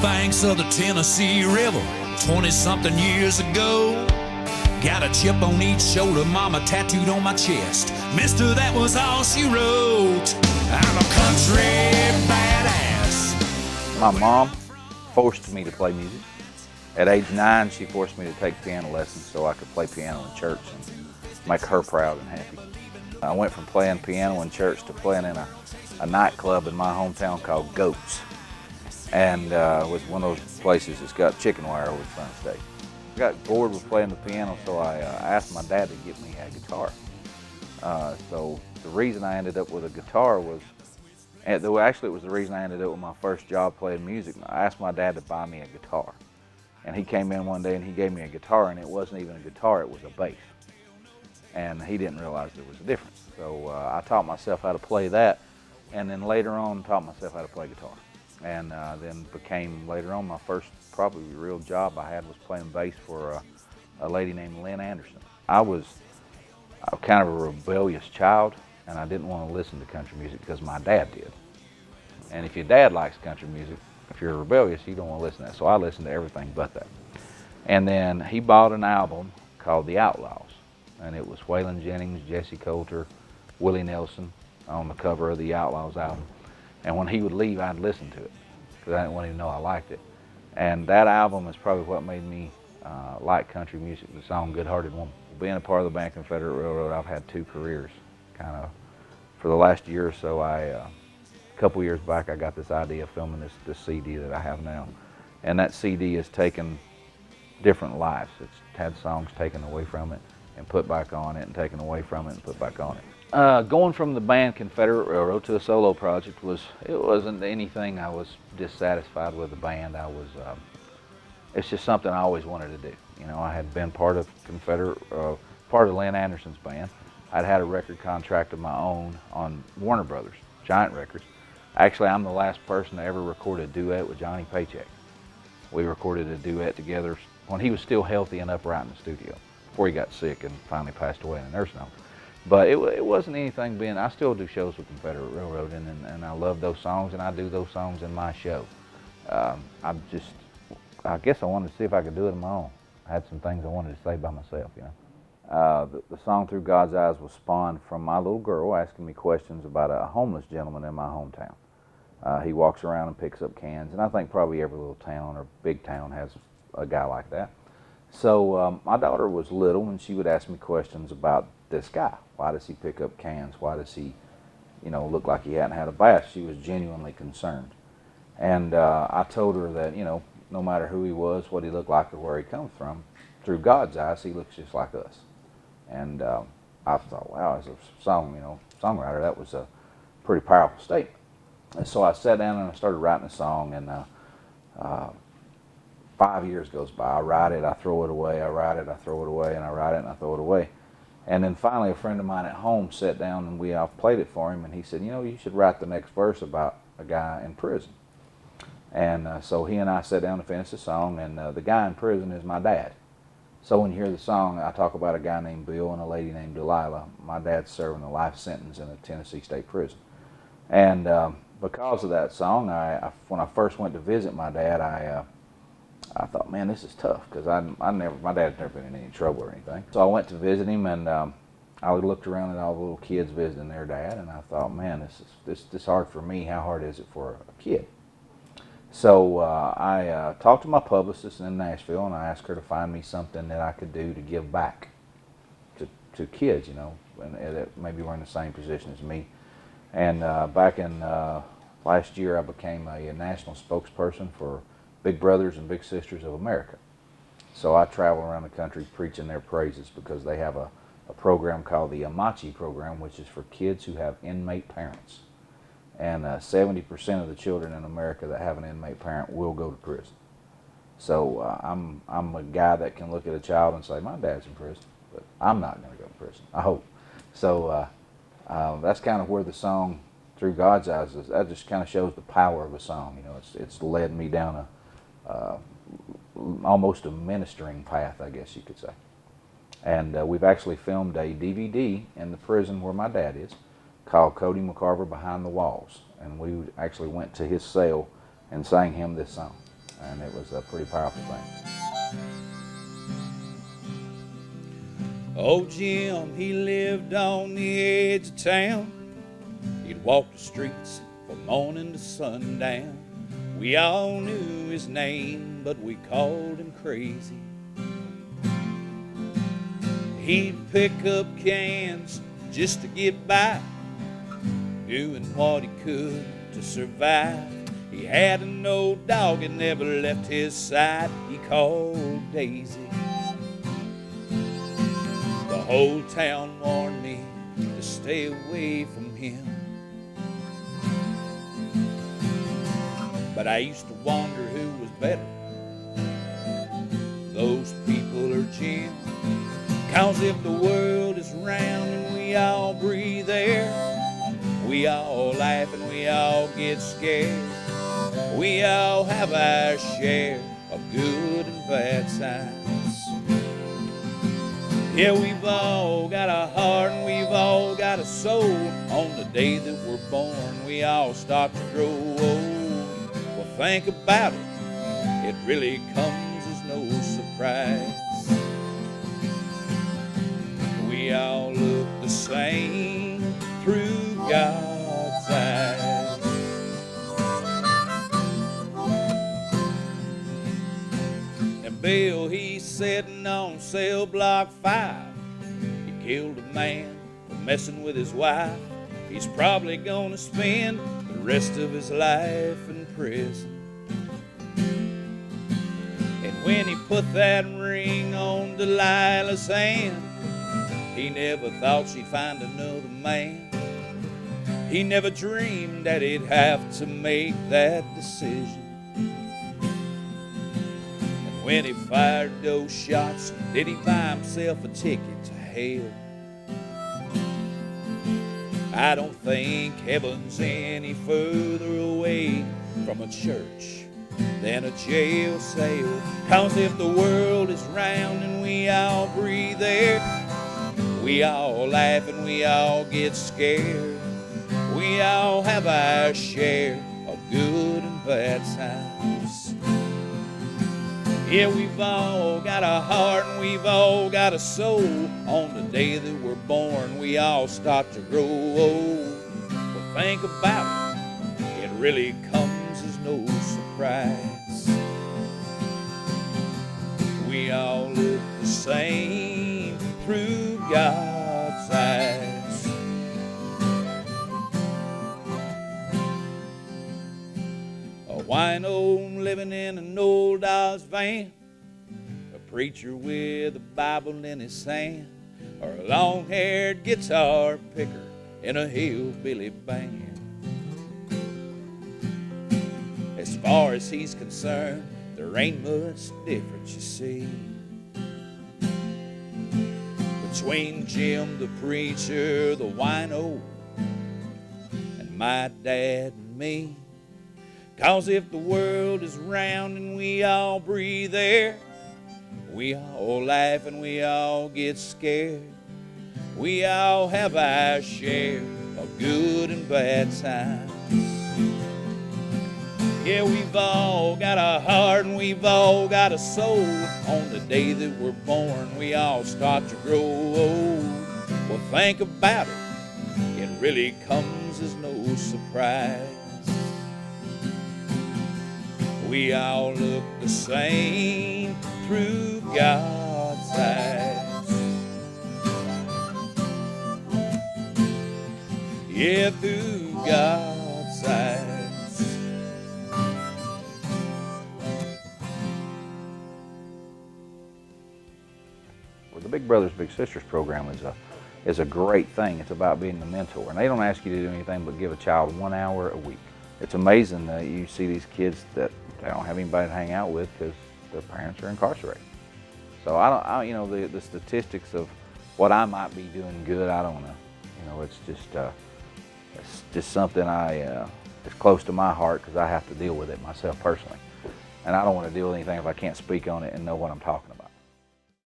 banks of the Tennessee River 20-something years ago. Got a chip on each shoulder, mama tattooed on my chest. Mister, that was all she wrote. I'm a country badass. My mom forced me to play music. At age 9, she forced me to take piano lessons so I could play piano in church and make her proud and happy. I went from playing piano in church to playing in a nightclub in my hometown called Goats. And it was one of those places that's got chicken wire over the front stage. I got bored with playing the piano, so I asked my dad to get me a guitar. So the reason I ended up with a guitar was, actually it was the reason I ended up with my first job playing music. I asked my dad to buy me a guitar. And he came in one day and he gave me a guitar, and it wasn't even a guitar, it was a bass. And he didn't realize there was a difference. So I taught myself how to play that, and then later on taught myself how to play guitar. And then became, later on, my first probably real job I had was playing bass for a lady named Lynn Anderson. I was kind of a rebellious child, and I didn't want to listen to country music because my dad did. And if your dad likes country music, if you're rebellious, you don't want to listen to that. So I listened to everything but that. And then he bought an album called The Outlaws, and it was Waylon Jennings, Jesse Coulter, Willie Nelson on the cover of the Outlaws album. And when he would leave, I'd listen to it because I didn't want him to know I liked it. And that album is probably what made me like country music, the song Good Hearted Woman. Being a part of the Band Confederate Railroad, I've had 2 careers kind of for the last year or so. A couple years back, I got this idea of filming this CD that I have now. And that CD has taken different lives. It's had songs taken away from it and put back on it, and taken away from it and put back on it. Going from the band Confederate Railroad to a solo project it wasn't anything I was dissatisfied with the band. It's just something I always wanted to do. You know, I had been part of part of Lynn Anderson's band. I'd had a record contract of my own on Warner Brothers, Giant Records. Actually, I'm the last person to ever record a duet with Johnny Paycheck. We recorded a duet together when he was still healthy and upright in the studio, before he got sick and finally passed away in a nursing home. But it wasn't anything I still do shows with Confederate Railroad, and I love those songs, and I do those songs in my show. I guess I wanted to see if I could do it on my own. I had some things I wanted to say by myself, you know. The song Through God's Eyes was spawned from my little girl asking me questions about a homeless gentleman in my hometown. He walks around and picks up cans, and I think probably every little town or big town has a guy like that. So my daughter was little, and she would ask me questions about this guy. Why does he pick up cans? Why does he, you know, look like he hadn't had a bath? She was genuinely concerned. And I told her that, you know, no matter who he was, what he looked like, or where he comes from, through God's eyes, he looks just like us. And I thought, wow, as a songwriter, that was a pretty powerful statement. And so I sat down and I started writing a song, and 5 years goes by. I write it, I throw it away, I write it, I throw it away, and I write it and I throw it away. And then finally a friend of mine at home sat down and I played it for him, and he said, you know, you should write the next verse about a guy in prison. And so he and I sat down to finish the song, and the guy in prison is my dad. So when you hear the song, I talk about a guy named Bill and a lady named Delilah. My dad's serving a life sentence in a Tennessee state prison. And because of that song, when I first went to visit my dad, I thought, man, this is tough, because my dad's never been in any trouble or anything. So I went to visit him, and I looked around at all the little kids visiting their dad, and I thought, man, this is hard for me. How hard is it for a kid? So I talked to my publicist in Nashville, and I asked her to find me something that I could do to give back to kids, you know, and that maybe were in the same position as me. And back in last year, I became a national spokesperson for Big Brothers and Big Sisters of America. So I travel around the country preaching their praises, because they have a program called the Amachi program, which is for kids who have inmate parents. And 70% of the children in America that have an inmate parent will go to prison. So I'm a guy that can look at a child and say, my dad's in prison, but I'm not going to go to prison, I hope. So that's kind of where the song Through God's Eyes is. That just kind of shows the power of a song. You know, it's led me down almost a ministering path, I guess you could say. And we've actually filmed a DVD in the prison where my dad is, called Cody McCarver Behind the Walls. And we actually went to his cell and sang him this song. and it was a pretty powerful thing. Old Jim, he lived on the edge of town. He'd walk the streets from morning to sundown. We all knew his name, but we called him crazy. He'd pick up cans just to get by, doing what he could to survive. He had an old dog that never left his side, he called Daisy. The whole town warned me to stay away from him, but I used to wonder who was better, those people or Jim. 'Cause if the world is round and we all breathe air, we all laugh and we all get scared. We all have our share of good and bad times. Yeah, we've all got a heart and we've all got a soul. On the day that we're born, we all start to grow old. Well, think about it, it really comes as no surprise. We all look the same through God's eyes. And Bill, he's sitting on cell block 5. He killed a man for messing with his wife. He's probably gonna spend the rest of his life in prison. And when he put that ring on Delilah's hand, he never thought she'd find another man. He never dreamed that he'd have to make that decision. And when he fired those shots, did he buy himself a ticket to hell? I don't think heaven's any further away from a church than a jail cell. 'Cause if the world is round and we all breathe air, we all laugh and we all get scared. We all have our share of good and bad times. Yeah, we've all got a heart and we've all got a soul. On the day that we're born, we all start to grow old. Well, think about it, it really comes as no surprise. We all look the same through God's eyes. A wino living in an old Dodge van, a preacher with a Bible in his hand, or a long-haired guitar picker in a hillbilly band. As far as he's concerned, there ain't much difference, you see, between Jim the preacher, the wino, and my dad and me. 'Cause if the world is round and we all breathe air, we all laugh and we all get scared. We all have our share of good and bad times. Yeah, we've all got a heart and we've all got a soul. On the day that we're born, we all start to grow old. Well, think about it, it really comes as no surprise. We all look the same through God's eyes. Yeah, through God's eyes. The Big Brothers Big Sisters program is a great thing. It's about being the mentor, and they don't ask you to do anything but give a child 1 hour a week. It's amazing that you see these kids that they don't have anybody to hang out with because their parents are incarcerated. So you know, the statistics of what I might be doing good, I don't know. You know, it's just something it's close to my heart because I have to deal with it myself personally, and I don't want to deal with anything if I can't speak on it and know what I'm talking about.